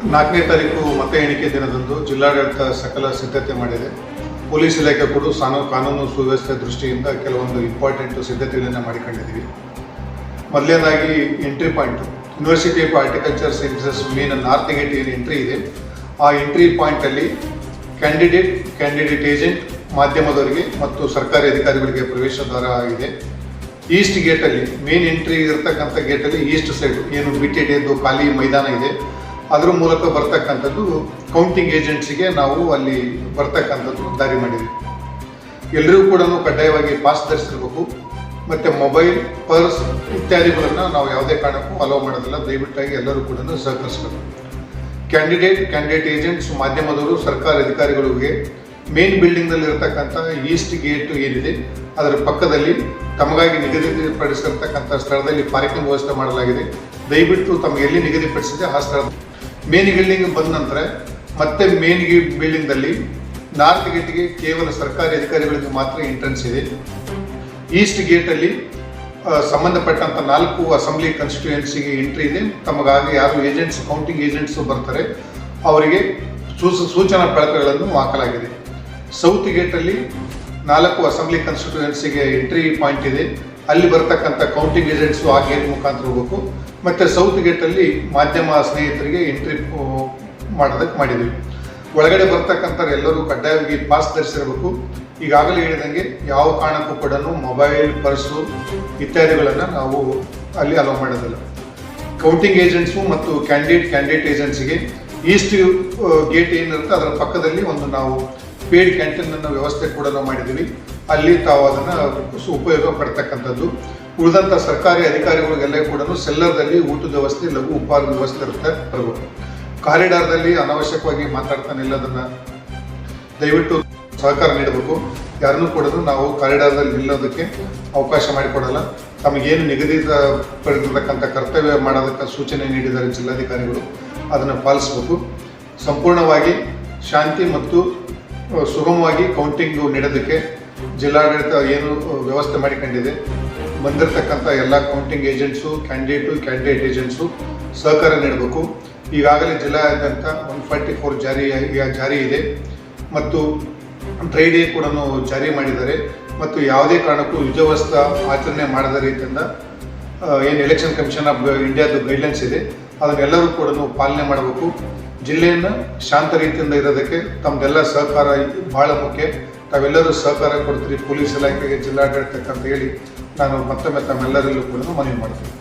4ನೇ ತಾರೀಕು ಮತ ಎಣಿಕೆ ದಿನದಂದು ಜಿಲ್ಲಾಡಳಿತ ಸಕಲ ಸಿದ್ಧತೆ ಮಾಡಿದೆ. ಪೊಲೀಸ್ ಇಲಾಖೆ ಕೂಡ ಕಾನೂನು ಸುವ್ಯವಸ್ಥೆ ದೃಷ್ಟಿಯಿಂದ ಕೆಲವೊಂದು ಇಂಪಾರ್ಟೆಂಟ್ ಸಿದ್ಧತೆಗಳನ್ನು ಮಾಡಿಕೊಂಡಿದ್ದೀವಿ. ಮೊದಲನೇದಾಗಿ entry point university of horticulture sciences main north gate ಏನು ಎಂಟ್ರಿ ಇದೆ, ಆ ಎಂಟ್ರಿ ಪಾಯಿಂಟಲ್ಲಿ ಕ್ಯಾಂಡಿಡೇಟ್ ಏಜೆಂಟ್, ಮಾಧ್ಯಮದವರಿಗೆ ಮತ್ತು ಸರ್ಕಾರಿ ಅಧಿಕಾರಿಗಳಿಗೆ ಪ್ರವೇಶ ದ್ವಾರ ಆಗಿದೆ. ಈಸ್ಟ್ ಗೇಟಲ್ಲಿ ಮೇನ್ ಎಂಟ್ರಿ ಇರತಕ್ಕಂಥ ಗೇಟಲ್ಲಿ ಈಸ್ಟ್ ಸೈಡ್ ಏನು ಬಿಟ್ಟಿದ್ದು ಖಾಲಿ ಮೈದಾನ ಇದೆ, ಅದರ ಮೂಲಕ ಬರ್ತಕ್ಕಂಥದ್ದು ಕೌಂಟಿಂಗ್ ಏಜೆಂಟ್ಸಿಗೆ ನಾವು ಅಲ್ಲಿ ಬರ್ತಕ್ಕಂಥದ್ದು ದಾರಿ ಮಾಡಿದ್ವಿ. ಎಲ್ಲರಿಗೂ ಕೂಡ ಕಡ್ಡಾಯವಾಗಿ ಪಾಸ್ ಧರಿಸಿರ್ಬೇಕು, ಮತ್ತು ಮೊಬೈಲ್, ಪರ್ಸ್ ಇತ್ಯಾದಿಗಳನ್ನು ನಾವು ಯಾವುದೇ ಕಾರಣಕ್ಕೂ ಅಲೋ ಮಾಡೋದಿಲ್ಲ. ದಯವಿಟ್ಟಾಗಿ ಎಲ್ಲರೂ ಕೂಡ ಸಹಕರಿಸಬೇಕು. ಕ್ಯಾಂಡಿಡೇಟ್ ಏಜೆಂಟ್ಸ್, ಮಾಧ್ಯಮದವರು, ಸರ್ಕಾರಿ ಅಧಿಕಾರಿಗಳಿಗೆ ಮೇನ್ ಬಿಲ್ಡಿಂಗ್ನಲ್ಲಿ ಇರತಕ್ಕಂಥ ಈಸ್ಟ್ ಗೇಟ್ ಏನಿದೆ ಅದರ ಪಕ್ಕದಲ್ಲಿ ತಮಗಾಗಿ ನಿಗದಿಪಡಿಸಿರ್ತಕ್ಕಂಥ ಸ್ಥಳದಲ್ಲಿ ಪಾರ್ಕಿಂಗ್ ವ್ಯವಸ್ಥೆ ಮಾಡಲಾಗಿದೆ. ದಯವಿಟ್ಟು ತಮಗೆ ಎಲ್ಲಿ ನಿಗದಿಪಡಿಸಿದೆ ಆ ಸ್ಥಳ ಮೇನ್ ಬಿಲ್ಡಿಂಗ್ ಬಂದ ನಂತರ ಮತ್ತೆ ಮೇನ್ ಬಿಲ್ಡಿಂಗ್ನಲ್ಲಿ ನಾರ್ತ್ ಗೇಟ್ಗೆ ಕೇವಲ ಸರ್ಕಾರಿ ಅಧಿಕಾರಿಗಳಿಗೆ ಮಾತ್ರ ಎಂಟ್ರೆನ್ಸ್ ಇದೆ. ಈಸ್ಟ್ ಗೇಟಲ್ಲಿ ಸಂಬಂಧಪಟ್ಟಂಥ 4 ಅಸೆಂಬ್ಲಿ ಕಾನ್ಸ್ಟಿಟ್ಯೂಯೆನ್ಸಿಗೆ ಎಂಟ್ರಿ ಇದೆ. ತಮಗಾಗಿ ಯಾರು ಏಜೆಂಟ್ಸ್, ಕೌಂಟಿಂಗ್ ಏಜೆಂಟ್ಸ್ ಬರ್ತಾರೆ ಅವರಿಗೆ ಸೂಚನಾ ಫಲಕಗಳನ್ನು ಹಾಕಲಾಗಿದೆ. ಸೌತ್ ಗೇಟಲ್ಲಿ 4 ಅಸೆಂಬ್ಲಿ ಕಾನ್ಸ್ಟಿಟ್ಯೂಯೆನ್ಸಿಗೆ ಎಂಟ್ರಿ ಪಾಯಿಂಟ್ ಇದೆ. ಅಲ್ಲಿ ಬರ್ತಕ್ಕಂಥ ಕೌಂಟಿಂಗ್ ಏಜೆಂಟ್ಸು ಆ ಗೇಟ್ ಮುಖಾಂತರ ಹೋಗಬೇಕು. ಮತ್ತು ಸೌತ್ ಗೇಟಲ್ಲಿ ಮಾಧ್ಯಮ ಸ್ನೇಹಿತರಿಗೆ ಎಂಟ್ರಿ ಮಾಡೋದಕ್ಕೆ ಮಾಡಿದ್ವಿ. ಒಳಗಡೆ ಬರ್ತಕ್ಕಂಥ ಎಲ್ಲರೂ ಕಡ್ಡಾಯವಾಗಿ ಪಾಸ್ ಧರಿಸಿರಬೇಕು. ಈಗಾಗಲೇ ಹೇಳಿದಂಗೆ ಯಾವ ಕಾರಣಕ್ಕೂ ಕೂಡ ಮೊಬೈಲ್, ಪರ್ಸು ಇತ್ಯಾದಿಗಳನ್ನು ನಾವು ಅಲ್ಲಿ ಅಲೋ ಮಾಡೋದಿಲ್ಲ. ಕೌಂಟಿಂಗ್ ಏಜೆಂಟ್ಸು ಮತ್ತು ಕ್ಯಾಂಡಿಡೇಟ್ ಏಜೆಂಟ್ಸಿಗೆ ಈಸ್ಟ್ ಗೇಟ್ ಏನಿರುತ್ತೆ ಅದರ ಪಕ್ಕದಲ್ಲಿ ಒಂದು ನಾವು ಪೇಡ್ ಕ್ಯಾಂಟೀನನ್ನು ವ್ಯವಸ್ಥೆ ಕೂಡ ಮಾಡಿದ್ದೀವಿ. ಅಲ್ಲಿ ತಾವು ಅದನ್ನು ಉಪಯೋಗ ಪಡ್ತಕ್ಕಂಥದ್ದು. ಉಳಿದಂಥ ಸರ್ಕಾರಿ ಅಧಿಕಾರಿಗಳಿಗೆಲ್ಲ ಕೂಡ ಸೆಲ್ಲರ್ದಲ್ಲಿ ಊಟದ ವ್ಯವಸ್ಥೆ, ಲಘು ಉಪಹಾರದ ವ್ಯವಸ್ಥೆ ಇರುತ್ತೆ. ಕಾರಿಡಾರ್ದಲ್ಲಿ ಅನಾವಶ್ಯಕವಾಗಿ ಮಾತಾಡ್ತಾನೆ ಇಲ್ಲದನ್ನು ದಯವಿಟ್ಟು ಸಹಕಾರ ನೀಡಬೇಕು. ಯಾರನ್ನೂ ಕೂಡ ನಾವು ಕಾರಿಡಾರ್ದಲ್ಲಿ ನಿಲ್ಲೋದಕ್ಕೆ ಅವಕಾಶ ಮಾಡಿಕೊಡಲ್ಲ. ತಮಗೇನು ನಿಗದಿತ ಪಡೆದಿರ್ತಕ್ಕಂಥ ಕರ್ತವ್ಯ ಮಾಡೋದಕ್ಕೆ ಸೂಚನೆ ನೀಡಿದ್ದಾರೆ ಜಿಲ್ಲಾಧಿಕಾರಿಗಳು, ಅದನ್ನು ಪಾಲಿಸಬೇಕು. ಸಂಪೂರ್ಣವಾಗಿ ಶಾಂತಿ ಮತ್ತು ಸುಗಮವಾಗಿ ಕೌಂಟಿಂಗ್ ನಡೆಯೋದಕ್ಕೆ ಜಿಲ್ಲಾಡಳಿತ ಏನು ವ್ಯವಸ್ಥೆ ಮಾಡಿಕೊಂಡಿದೆ. ಬಂದಿರತಕ್ಕಂಥ ಎಲ್ಲ ಕೌಂಟಿಂಗ್ ಏಜೆಂಟ್ಸು, ಕ್ಯಾಂಡಿಡೇಟ್ ಏಜೆಂಟ್ಸು ಸಹಕಾರ ನೀಡಬೇಕು. ಈಗಾಗಲೇ ಜಿಲ್ಲಾದ್ಯಂತ 144 ಜಾರಿ ಇದೆ ಮತ್ತು ಡ್ರೈ ಡೇ ಕೂಡ ಜಾರಿ ಮಾಡಿದ್ದಾರೆ. ಮತ್ತು ಯಾವುದೇ ಕಾರಣಕ್ಕೂ ವಿಜಯೋತ್ಸವ ಆಚರಣೆ ಮಾಡದ ರೀತಿಯಿಂದ ಏನು ಎಲೆಕ್ಷನ್ ಕಮಿಷನ್ ಆಫ್ ಇಂಡಿಯಾದ ಗೈಡ್ಲೈನ್ಸ್ ಇದೆ ಅದನ್ನೆಲ್ಲರೂ ಕೂಡ ಪಾಲನೆ ಮಾಡಬೇಕು. ಜಿಲ್ಲೆಯನ್ನು ಶಾಂತ ರೀತಿಯಿಂದ ಇರೋದಕ್ಕೆ ತಮ್ಮದೆಲ್ಲ ಸಹಕಾರ ಬಹಳ ಮುಖ್ಯ. ತಾವೆಲ್ಲರೂ ಸಹಕಾರ ಕೊಡ್ತೀರಿ ಪೊಲೀಸ್ ಇಲಾಖೆಗೆ, ಜಿಲ್ಲಾಡಳಿತಕ್ಕೆ ಅಂತ ಹೇಳಿ ನಾನು ಮತ್ತೊಮ್ಮೆ ತಮ್ಮೆಲ್ಲರಲ್ಲೂ ಕೂಡ ಮನವಿ ಮಾಡ್ತೀನಿ.